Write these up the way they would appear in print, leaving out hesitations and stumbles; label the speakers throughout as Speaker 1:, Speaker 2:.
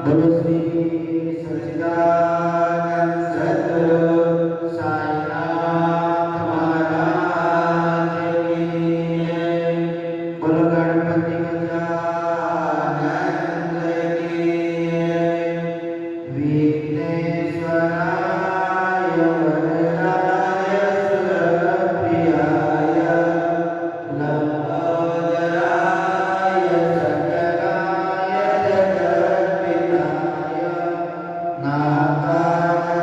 Speaker 1: बोलो श्री सच्चिदानंद सद्गुरु साईनाथ महाराज की जय। बोलो गणपति गजानन की जय। विघ्नेश्वराय वरदाय सुरप्रियाय लंबोदराय सकलाय जगत्पिताय नाथाय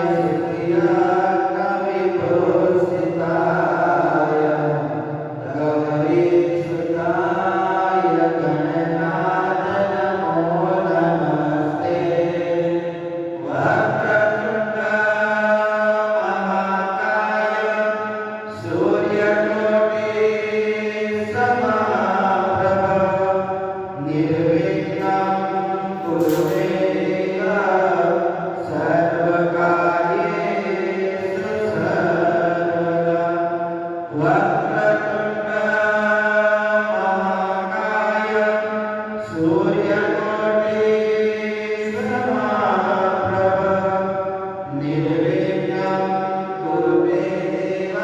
Speaker 1: सिद्धिरत्नविभूषिताय गौरीसुताय गणनाथ नमो नमस्ते। वक्रतुंड महाकाय सूर्यकोटि समप्रभ निर्विघ्नं कुरु मे देव सर्वकार्येषु सर्वदा। वक्रतुंड महाकाय सूर्यकोटि समप्रभ निर्विघ्नं कुरु मे देव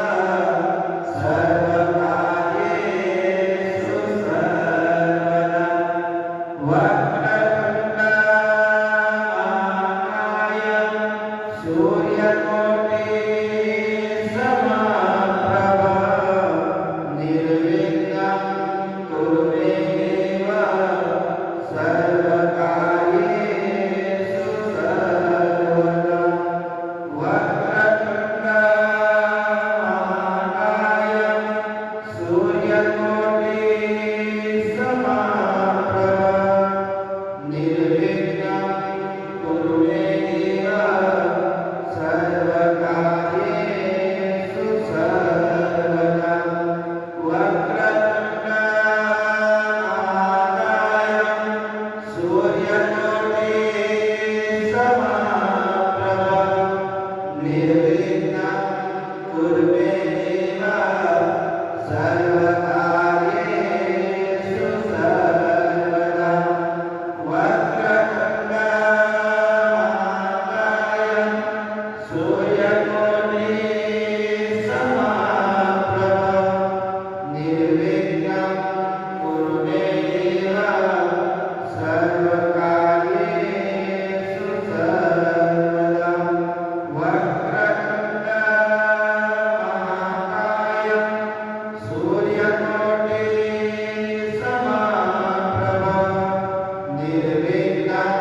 Speaker 1: सर्वकार्येषु सर्वदा। वक्रतुंड महाकाय सूर्यकोटि समप्रभ निर्विघ्नं कुरु मे देव सर्वकार्येषु सर्वदा। वक्रतुंड महाकाय सूर्यकोटि समप्रभ निर्विघ्नं कुरु मे देव सर्वकार्येषु सर्वदा। वक्रतुंड महाकाय सूर्यकोटि समप्रभ निर्विघ्नं कुरु मे देव सर्वकार्येषु सर्वदा। वक्रतुंड महाकाय सूर्यकोटि समप्रभ निर्विघ्नं कुरु मे देव सर्वकार्येषु सर्वदा। वक्रतुंड महाकाय सूर्यकोटि समप्रभ निर्विघ्नं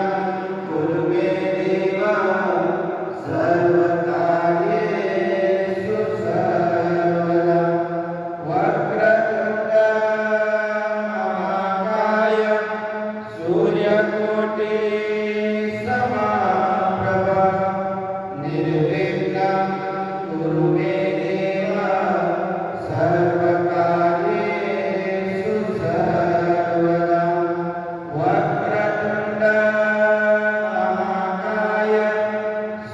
Speaker 1: कुरु मे देव सर्वकार्येषु सर्वदा। वक्रतुंड महाकाय सूर्यकोटि समप्रभ निर्विघ्नं कुरु मे देव सर्वकार्येषु सर्वदा। वक्रतुंड महाकाय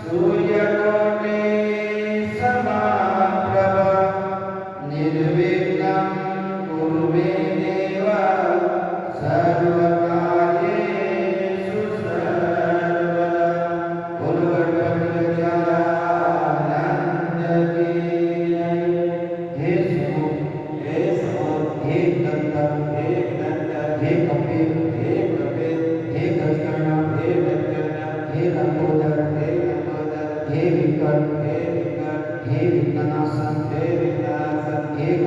Speaker 1: सूर्यकोटि समप्रभ निर्विघ्नं कुरु मे देव सर्वकार्येषु सर्वदा। बोलो गणपति गजानन की जय। हे समूह हे दत्त हे कपिल हे गजकर्ण हे लंबोदर हे विकट हे विघ्ननाशन हे गणाधिप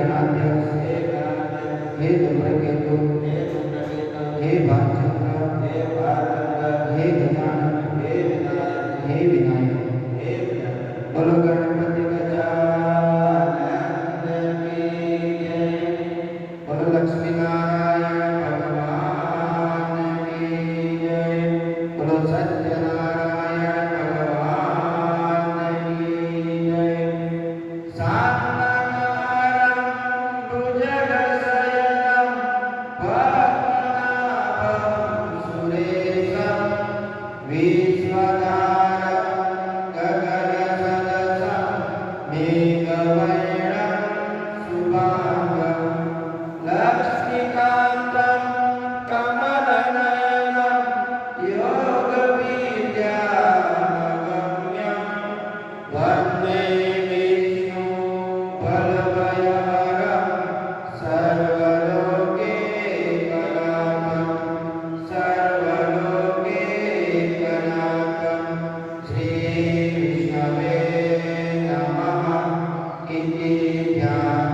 Speaker 1: सकलभयहरं सर्वलोकैकनाथं सर्वलोकैकनाथं श्रीविष्णवे नमः इति ध्यायामि।